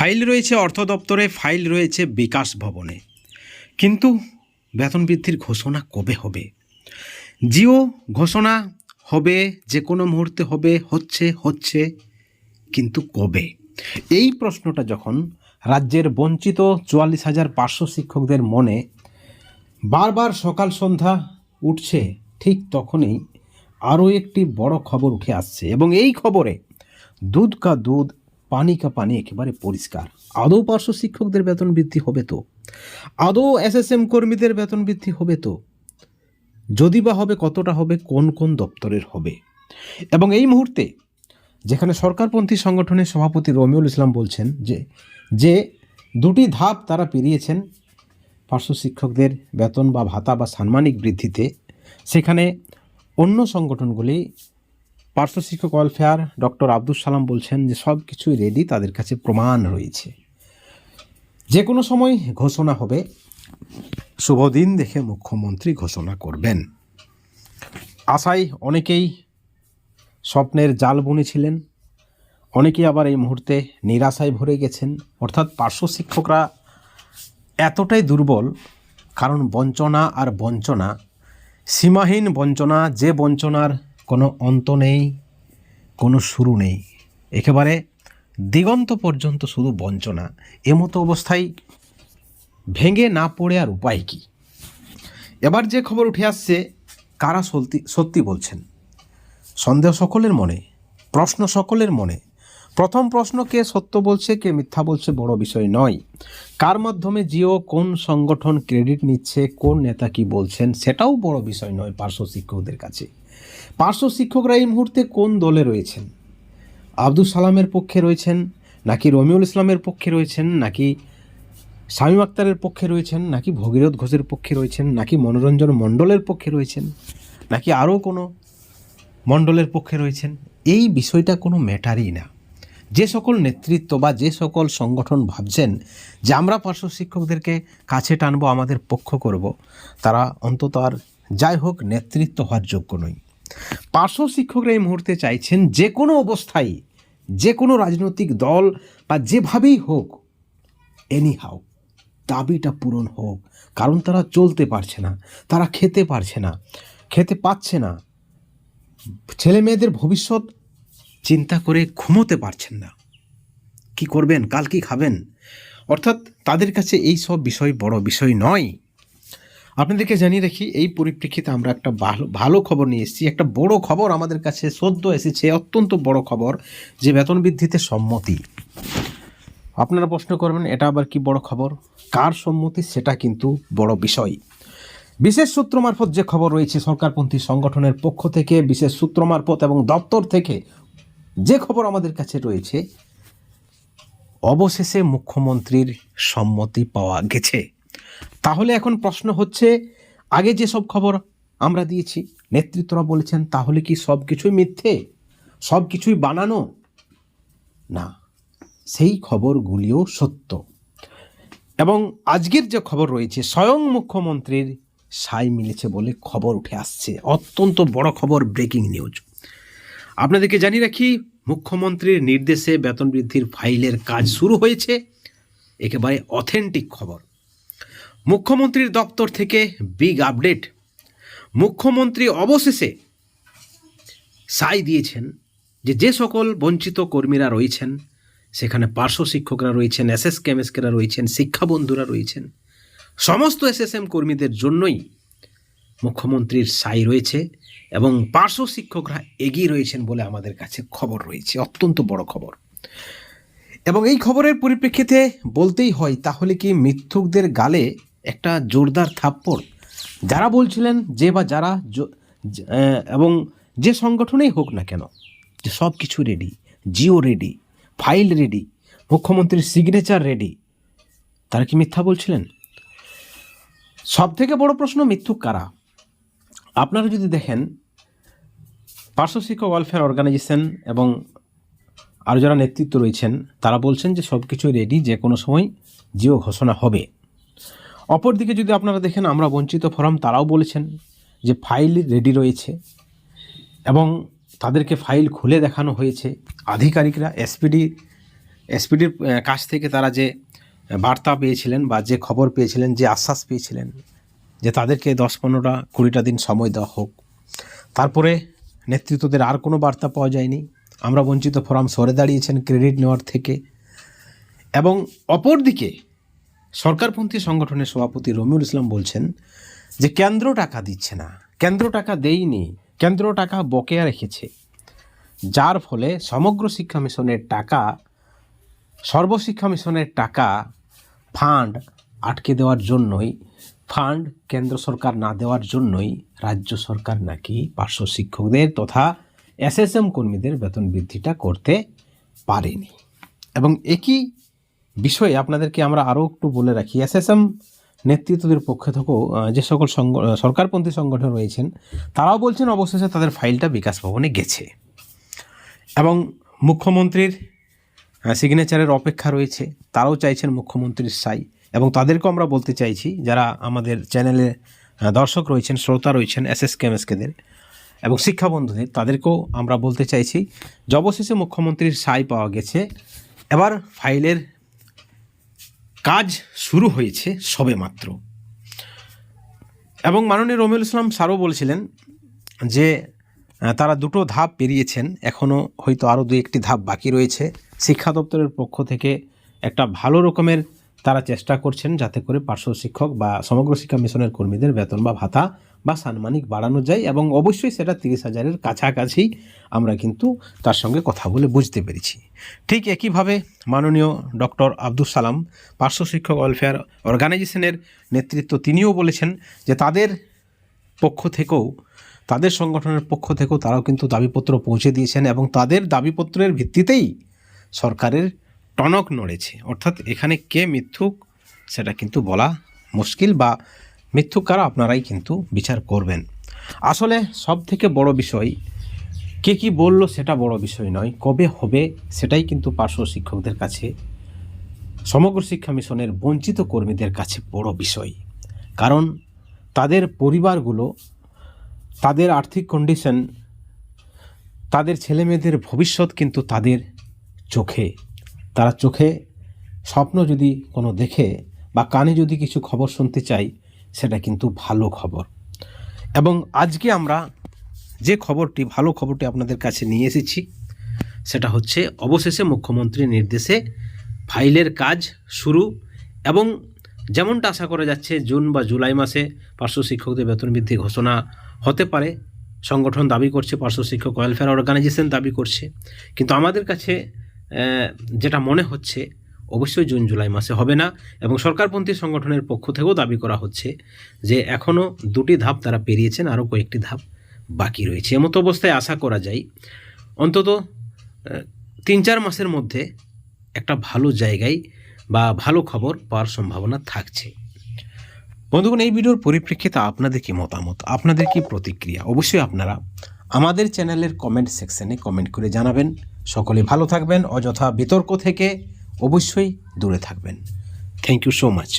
File রয়েছে অর্থ দপ্তরে, ফাইল রয়েছে বিকাশ ভবনে, কিন্তু বেতন বৃদ্ধির ঘোষণা কবে হবে? জিও ঘোষণা হবে, যে কোনো মুহূর্তে হবে, হচ্ছে, কিন্তু কবে? এই প্রশ্নটা যখন রাজ্যের বঞ্চিত 44,500 শিক্ষকদের মনে বারবার সকাল সন্ধ্যা উঠছে, ঠিক তখনই আরও একটি বড় খবর উঠে আসছে, এবং এই খবরে দুধ কা দুধ পানি কা পানি একেবারে পরিষ্কার। আদৌ পার্শ্ব শিক্ষকদের বেতন বৃদ্ধি হবে তো? আদৌ এসএসএম কর্মীদের বেতন বৃদ্ধি হবে তো? যদি বা হবে, কতটা হবে, কোন কোন দপ্তরের হবে? এবং এই মুহূর্তে যেখানে সরকারপন্থী সংগঠনের সভাপতি রমিউল ইসলাম বলছেন যে দুটি ধাপ তারা পেরিয়েছেন পার্শ্ব শিক্ষকদের বেতন বা ভাতা বা সাম্মানিক বৃদ্ধিতে, সেখানে অন্য সংগঠনগুলি পার্শ্ব শিক্ষক ওয়েলফেয়ার ডক্টর আব্দুল সালাম বলছেন যে সব কিছুই রেডি, তাদের কাছে প্রমাণ রয়েছে, যে কোনো সময় ঘোষণা হবে, শুভ দিন দেখে মুখ্যমন্ত্রী ঘোষণা করবেন। আশায় অনেকেই স্বপ্নের জাল বুনেছিলেন, অনেকেই আবার এই মুহূর্তে নিরাশায় ভরে গেছেন। অর্থাৎ পার্শ্ব শিক্ষকরা এতটাই দুর্বল, কারণ বঞ্চনা আর বঞ্চনা, সীমাহীন বঞ্চনা, যে বঞ্চনার কোনো অন্ত নেই, কোনো শুরু নেই, একেবারে দিগন্ত পর্যন্ত শুধু বঞ্চনা। এমতো অবস্থায় ভেঙে না পড়ে আর উপায় কি? এবার যে খবর উঠে আসছে, কারা সত্যি বলছেন? সন্দেহ সকলের মনে, প্রশ্ন সকলের মনে। প্রথম প্রশ্ন, কে সত্য বলছে, কে মিথ্যা বলছে বড় বিষয় নয়। কার মাধ্যমে জিও, কোন সংগঠন ক্রেডিট নিচ্ছে, কোন নেতা কি বলছেন, সেটাও বড় বিষয় নয় পার্শ্ব শিক্ষকদের কাছে। পার্শ্ব শিক্ষকরা এই মুহূর্তে কোন দলে রয়েছেন? আব্দুল সালামের পক্ষে রয়েছেন, নাকি রমিউল ইসলামের পক্ষে রয়েছেন, নাকি শামীম আক্তারের পক্ষে রয়েছেন, নাকি ভগীরথ ঘোষের পক্ষে রয়েছেন, নাকি মনোরঞ্জন মণ্ডলের পক্ষে রয়েছেন, নাকি আরও কোনো মণ্ডলের পক্ষে রয়েছেন? এই বিষয়টা কোনো ম্যাটারই না। যে সকল নেতৃত্ব বা যে সকল সংগঠন ভাবছেন যে আমরা পার্শ্ব শিক্ষকদেরকে কাছে টানবো, আমাদের পক্ষ করব, তারা অন্তত আর যাই হোক নেতৃত্ব হওয়ার যোগ্য নয়। পার্শ্ব শিক্ষকরা এই মুহূর্তে চাইছেন যে কোনো অবস্থায়, যে কোনো রাজনৈতিক দল বা যেভাবেই হোক, এনিহাউ দাবিটা পূরণ হোক। কারণ তারা চলতে পারছে না, তারা খেতে পারছে না, খেতে পাচ্ছে না, ছেলে মেয়েদের ভবিষ্যৎ চিন্তা করে ঘুমোতে পারছেন না। কি করবেন, কাল কি খাবেন? অর্থাৎ তাদের কাছে এই সব বিষয় বড় বিষয় নয়। আপনাদেরকে জানিয়ে রাখি, এই পরিপ্রেক্ষিতে আমরা একটা ভালো খবর নিয়ে এসেছি। একটা বড় খবর আমাদের কাছে সদ্য এসেছে, অত্যন্ত বড় খবর, যে বেতন বৃদ্ধিতে সম্মতি। আপনারা প্রশ্ন করবেন, এটা আবার কি বড় খবর? কার সম্মতি, সেটা কিন্তু বড় বিষয়। বিশেষ সূত্র মারফত যে খবর রয়েছে, সরকারপন্থী সংগঠনের পক্ষ থেকে, বিশেষ সূত্র মারফত এবং দপ্তর থেকে যে খবর আমাদের কাছে রয়েছে, অবশেষে মুখ্যমন্ত্রীর সম্মতি পাওয়া গেছে। তাহলে এখন প্রশ্ন হচ্ছে, আগে যেসব খবর আমরা দিয়েছি, নেতৃত্বরা বলেছেন, তাহলে কি সব কিছুই মিথ্যে, সব কিছুই বানানো? না, সেই খবরগুলিও সত্য। এবং আজকের যে খবর রয়েছে, স্বয়ং মুখ্যমন্ত্রীর সাই মিলেছে বলে খবর উঠে আসছে। অত্যন্ত বড় খবর, ব্রেকিং নিউজ। আপনাদেরকে জানিয়ে রাখি, মুখ্যমন্ত্রীর নির্দেশে বেতন বৃদ্ধির ফাইলের কাজ শুরু হয়েছে। একেবারে অথেন্টিক খবর। মুখ্যমন্ত্রীর দপ্তর থেকে বিগ আপডেট। মুখ্যমন্ত্রী অবশেষে সাই দিয়েছেন যে সকল বঞ্চিত কর্মীরা রয়েছেন, সেখানে পার্শ্ব শিক্ষকরা রয়েছেন, কেমিস্টরা রয়েছেন, শিক্ষা বন্ধুরা রয়েছেন, সমস্ত এসএসএম কর্মীদের জন্যই মুখ্যমন্ত্রীর সাই রয়েছে, এবং পার্শ্ব শিক্ষকরা এগিয়ে রয়েছেন বলে আমাদের কাছে খবর রয়েছে। অত্যন্ত বড় খবর। এবং এই খবরের পরিপ্রেক্ষিতে বলতেই হয়, তাহলে কি মিথ্যুকদের গালে একটা জোরদার থাপ্পড়? যারা বলছিলেন যে বা যারা এবং যে সংগঠনেই হোক না কেন, যে সব কিছু ready, Jio ready, file ready, মুখ্যমন্ত্রীর সিগনেচার রেডি, তারা কি মিথ্যা বলছিলেন? সব থেকে বড় প্রশ্ন, মিথ্যুক কারা? আপনারা যদি দেখেন, পার্শ্ব শিক্ষক ওয়েলফেয়ার অর্গানাইজেশন এবং আর যারা নেতৃত্ব রয়েছেন, তারা বলছেন যে সব কিছু রেডি, যে কোনো সময় জিও ঘোষণা হবে। অপরদিকে যদি আপনারা দেখেন, আমরা বঞ্চিত ফোরাম, তারাও বলেছেন যে ফাইল রেডি রয়েছে, এবং তাদেরকে ফাইল খুলে দেখানো হয়েছে। আধিকারিকরা, এসপিডির কাছ থেকে তারা যে বার্তা পেয়েছিলেন বা যে খবর পেয়েছিলেন, যে আশ্বাস পেয়েছিলেন যে তাদেরকে 10-15টা 20টা দিন সময় দেওয়া হোক, তারপরে নেতৃত্বদের আর কোনো বার্তা পাওয়া যায়নি। আমরা বঞ্চিত ফোরাম সরে দাঁড়িয়েছেন ক্রেডিট নেওয়ার থেকে। এবং অপরদিকে সরকারপন্থী সংগঠনের সভাপতি রমিউল ইসলাম বলছেন যে কেন্দ্র টাকা দিচ্ছে না, কেন্দ্র টাকা দেয়নি, কেন্দ্র টাকা বকেয়া রেখেছে, যার ফলে সমগ্র শিক্ষা মিশনের টাকা, সর্বশিক্ষা মিশনের টাকা ফান্ড আটকে দেওয়ার জন্যই, ফান্ড কেন্দ্র সরকার না দেওয়ার জন্যই রাজ্য সরকার নাকি পার্শ্ব শিক্ষকদের তথা এসএসএম কর্মীদের বেতন বৃদ্ধিটা করতে পারেনি। এবং একই বিষয়ে আপনাদেরকে আমরা আরও একটু বলে রাখি, এসএসএম নেতৃত্বদের পক্ষে থেকেও যে সকল সরকারপন্থী সংগঠন রয়েছেন তারাও বলছেন অবশেষে তাদের ফাইলটা বিকাশ ভবনে গেছে এবং মুখ্যমন্ত্রীর সিগনেচারের অপেক্ষা রয়েছে। তারাও চাইছেন মুখ্যমন্ত্রীর সাই। এবং তাদেরকেও আমরা বলতে চাইছি, যারা আমাদের চ্যানেলে দর্শক রয়েছেন, শ্রোতা রয়েছেন, এসএসকেদের এবং শিক্ষা বন্ধুদের, তাদেরকেও আমরা বলতে চাইছি যে অবশেষে মুখ্যমন্ত্রীর সাই পাওয়া গেছে। এবার ফাইলের কাজ শুরু হয়েছে সবে মাত্র। এবং মাননীয় রমিউল ইসলাম স্যারও বলছিলেন যে তারা 2টো ধাপ পেরিয়েছেন, এখনও হয়তো আরও 2-1টি ধাপ বাকি রয়েছে। শিক্ষা দপ্তরের পক্ষ থেকে একটা ভালো রকমের তারা চেষ্টা করছেন যাতে করে পার্শ্ব শিক্ষক বা সমগ্র শিক্ষা মিশনের কর্মীদের বেতন বা ভাতা বা সাম্মানিক বাড়ানো যায়। এবং অবশ্যই সেটা 30,000-এর কাছাকাছি আমরা কিন্তু তার সঙ্গে কথা বলে বুঝতে পেরেছি। ঠিক একইভাবে মাননীয় ডক্টর আব্দুল সালাম পার্শ্ব শিক্ষক ওয়েলফেয়ার অর্গানাইজেশনের নেতৃত্ব, তিনিও বলেছেন যে তাদের পক্ষ থেকেও, তাদের সংগঠনের পক্ষ থেকেও তারাও কিন্তু দাবিপত্র পৌঁছে দিয়েছেন এবং তাদের দাবিপত্রের ভিত্তিতেই সরকারের টনক নড়েছে। অর্থাৎ এখানে কে মিথ্যুক সেটা কিন্তু বলা মুশকিল, বা মিথ্যুক কারা আপনারাই কিন্তু বিচার করবেন। আসলে সব থেকে বড় বিষয় কে কি বলল সেটা বড় বিষয় নয়, কবে হবে সেটাই কিন্তু পার্শ্ব শিক্ষকদের কাছে, সমগ্র শিক্ষা মিশনের বঞ্চিত কর্মীদের কাছে বড় বিষয়। কারণ তাদের পরিবারগুলো, তাদের আর্থিক কন্ডিশন, তাদের ছেলেমেয়েদের ভবিষ্যৎ কিন্তু তাদের চোখে। তারা চোখে স্বপ্ন যদি কোনো দেখে বা কানে যদি কিছু খবর শুনতে চাই, সেটা কিন্তু ভালো খবর। এবং আজকে আমরা যে খবরটি, ভালো খবরটি আপনাদের কাছে নিয়ে এসেছি, সেটা হচ্ছে অবশেষে মুখ্যমন্ত্রীর নির্দেশে ফাইলের কাজ শুরু। এবং যেমনটা আশা করা যাচ্ছে জুন বা জুলাই মাসে পার্শ্ব শিক্ষকদের বেতন বৃদ্ধি ঘোষণা হতে পারে, সংগঠন দাবি করছে, পার্শ্ব শিক্ষক ওয়েলফেয়ার অর্গানাইজেশন দাবি করছে। কিন্তু আমাদের কাছে যেটা মনে হচ্ছে অবশ্যই জুন জুলাই মাসে হবে না। এবং সরকারপন্থী সংগঠনের পক্ষ থেকেও দাবি করা হচ্ছে যে এখনও 2টি ধাপ তারা পেরিয়েছেন, আরও কয়েকটি ধাপ বাকি রয়েছে। এমতো অবস্থায় আশা করা যায় অন্তত 3-4 মাসের মধ্যে একটা ভালো জায়গায় বা ভালো খবর পাওয়ার সম্ভাবনা থাকছে। বন্ধুগণ, এই ভিডিওর পরিপ্রেক্ষিতে আপনাদের কি মতামত, আপনাদের কি প্রতিক্রিয়া, অবশ্যই আপনারা আমাদের চ্যানেলের কমেন্ট সেকশনে কমেন্ট করে জানাবেন। সকলে ভালো থাকবেন, অযথা বিতর্ক থেকে অবশ্যই দূরে থাকবেন। Thank you so much.